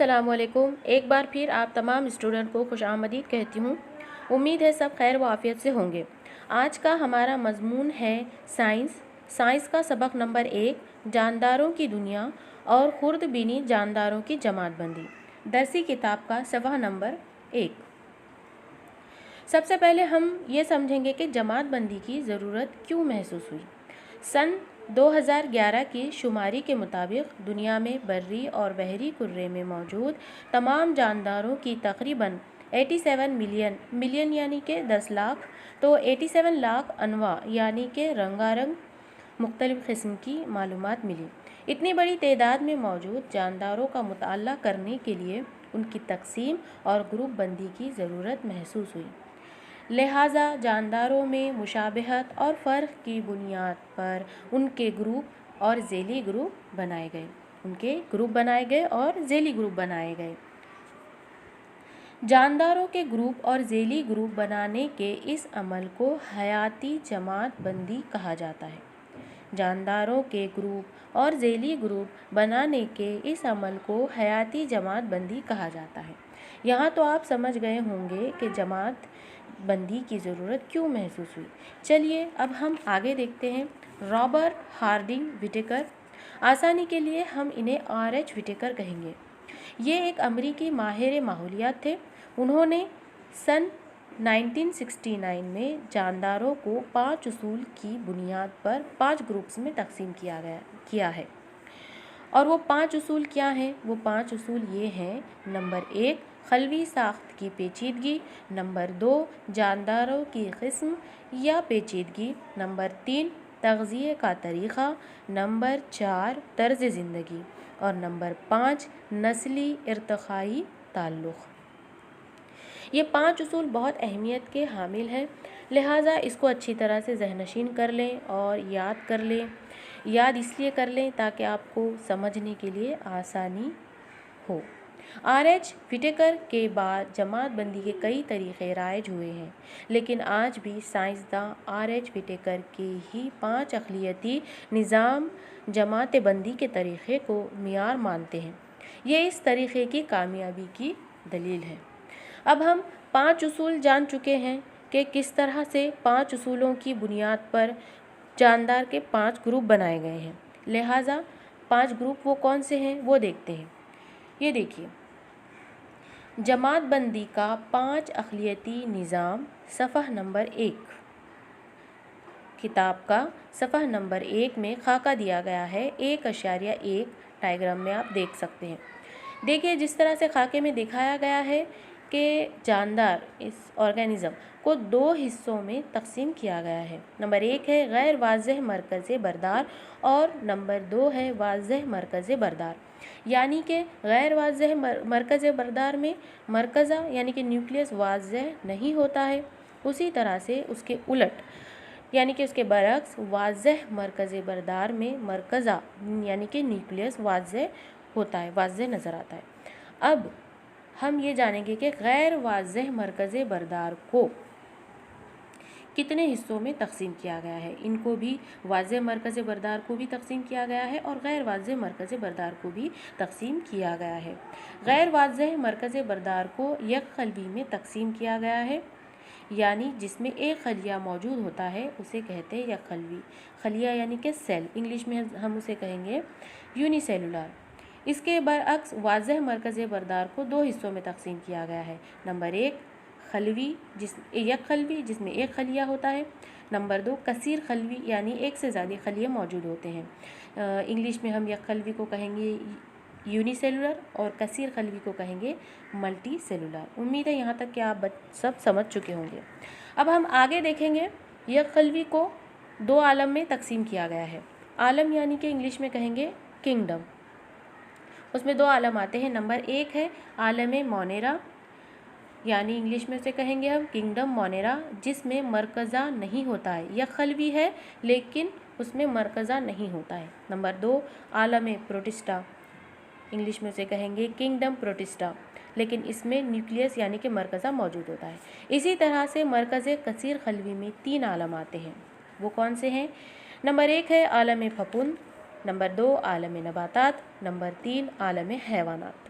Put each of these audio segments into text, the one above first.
السلام علیکم۔ ایک بار پھر آپ تمام اسٹوڈنٹ کو خوش آمدید کہتی ہوں۔ امید ہے سب خیر و عافیت سے ہوں گے۔ آج کا ہمارا مضمون ہے سائنس کا سبق نمبر 1 جانداروں کی دنیا اور خرد بینی جانداروں کی جماعت بندی، درسی کتاب کا صفحہ نمبر 1۔ سب سے پہلے ہم یہ سمجھیں گے کہ جماعت بندی کی ضرورت کیوں محسوس ہوئی۔ سن 2011 کی شماری کے مطابق دنیا میں بری اور بحری کرے میں موجود تمام جانداروں کی تقریباً 87 ملین یعنی کہ 10 لاکھ تو 87 لاکھ انواع یعنی کہ رنگا رنگ مختلف قسم کی معلومات ملی۔ اتنی بڑی تعداد میں موجود جانداروں کا مطالعہ کرنے کے لیے ان کی تقسیم اور گروپ بندی کی ضرورت محسوس ہوئی۔ لہٰذا جانداروں میں مشابہت اور فرق کی بنیاد پر ان کے گروپ اور ذیلی گروپ بنائے گئے۔ جانداروں کے گروپ اور ذیلی گروپ بنانے کے اس عمل کو حیاتی جماعت بندی کہا جاتا ہے۔ جانداروں کے گروپ اور ذیلی گروپ بنانے کے اس عمل کو حیاتی جماعت بندی کہا جاتا ہے۔ یہاں تو آپ سمجھ گئے ہوں گے کہ جماعت بندی کی ضرورت کیوں محسوس ہوئی۔ چلیے اب ہم آگے دیکھتے ہیں۔ رابرٹ ہارڈنگ وٹیکر، آسانی کے لیے ہم انہیں آر ایچ وٹیکر کہیں گے، یہ ایک امریکی ماہر ماحولیات تھے۔ انہوں نے سن 1969 میں جانداروں کو 5 اصول کی بنیاد پر 5 گروپس میں تقسیم کیا ہے۔ اور وہ 5 اصول کیا ہیں؟ وہ 5 اصول یہ ہیں: نمبر 1 خلوی ساخت کی پیچیدگی، نمبر 2 جانداروں کی قسم یا پیچیدگی، نمبر 3 تغذیے کا طریقہ، نمبر 4 طرز زندگی اور نمبر 5 نسلی ارتقائی تعلق۔ یہ 5 اصول بہت اہمیت کے حامل ہیں، لہٰذا اس کو اچھی طرح سے ذہن نشین کر لیں اور یاد اس لیے کر لیں تاکہ آپ کو سمجھنے کے لیے آسانی ہو۔ آر ایچ وٹیکر کے بعد جماعت بندی کے کئی طریقے رائج ہوئے ہیں، لیکن آج بھی سائنسداں آر ایچ وٹیکر کے ہی 5 اقلیتی نظام جماعت بندی کے طریقے کو معیار مانتے ہیں۔ یہ اس طریقے کی کامیابی کی دلیل ہے۔ اب ہم 5 اصول جان چکے ہیں کہ کس طرح سے 5 اصولوں کی بنیاد پر جاندار کے 5 گروپ بنائے گئے ہیں۔ لہٰذا 5 گروپ وہ کون سے ہیں وہ دیکھتے ہیں۔ یہ دیکھیے، جماعت بندی کا 5 اقلیتی نظام، صفحہ نمبر 1 کتاب کا صفحہ نمبر 1 میں خاکہ دیا گیا ہے، 1.1 ڈائیگرام میں آپ دیکھ سکتے ہیں۔ دیکھیے جس طرح سے خاکے میں دکھایا گیا ہے کہ جاندار اس آرگینزم کو 2 حصوں میں تقسیم کیا گیا ہے۔ نمبر 1 ہے غیر واضح مرکز بردار اور نمبر 2 ہے واضح مرکز بردار۔ یعنی کہ غیر واضح مرکز بردار میں مرکزہ یعنی کہ نیوکلیس واضح نہیں ہوتا ہے، اسی طرح سے اس کے الٹ یعنی کہ اس کے برعکس واضح مرکز بردار میں مرکزہ یعنی کہ نیوکلیس واضح ہوتا ہے، واضح نظر آتا ہے۔ اب ہم یہ جانیں گے کہ غیر واضح مرکز بردار کو کتنے حصوں میں تقسیم کیا گیا ہے۔ ان کو بھی واضح مرکز بردار کو بھی تقسیم کیا گیا ہے اور غیر واضح مرکز بردار کو بھی تقسیم کیا گیا ہے۔ غیر واضح مرکز بردار کو یک قلبی میں تقسیم کیا گیا ہے، یعنی جس میں ایک خلیہ موجود ہوتا ہے اسے کہتے ہیں یک قلبی۔ خلیہ یعنی کہ سیل، انگلش میں ہم اسے کہیں گے یونی سیلولر۔ اس کے برعکس واضح مرکز بردار کو 2 حصوں میں تقسیم کیا گیا ہے۔ نمبر 1 خلوی یک قلبی جس میں ایک خلیہ ہوتا ہے، نمبر 2 کثیر خلوی یعنی ایک سے زیادہ خلیے موجود ہوتے ہیں۔ انگلش میں ہم یک قلبی کو کہیں گے یونی سیلولر اور کثیر خلوی کو کہیں گے ملٹی سیلولر۔ امید ہے یہاں تک کہ آپ سب سمجھ چکے ہوں گے۔ اب ہم آگے دیکھیں گے، یک قلوی کو 2 عالم میں تقسیم کیا گیا ہے۔ عالم یعنی کہ انگلش میں کہیں گے کنگڈم، اس میں 2 عالم آتے ہیں۔ نمبر 1 ہے عالم مونیرا، یعنی انگلش میں اسے کہیں گے ہم کنگڈم مونیرا، جس میں مرکزہ نہیں ہوتا ہے، یک قلوی ہے لیکن اس میں مرکزہ نہیں ہوتا ہے۔ نمبر 2 عالم پروٹسٹا، انگلش میں اسے کہیں گے کنگڈم پروٹسٹا، لیکن اس میں نیوکلیس یعنی کہ مرکزہ موجود ہوتا ہے۔ اسی طرح سے مرکز کثیر خلوی میں 3 عالم آتے ہیں، وہ کون سے ہیں؟ نمبر 1 ہے عالم پھپھند، نمبر 2 عالم نباتات، نمبر 3 عالم حیوانات۔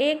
1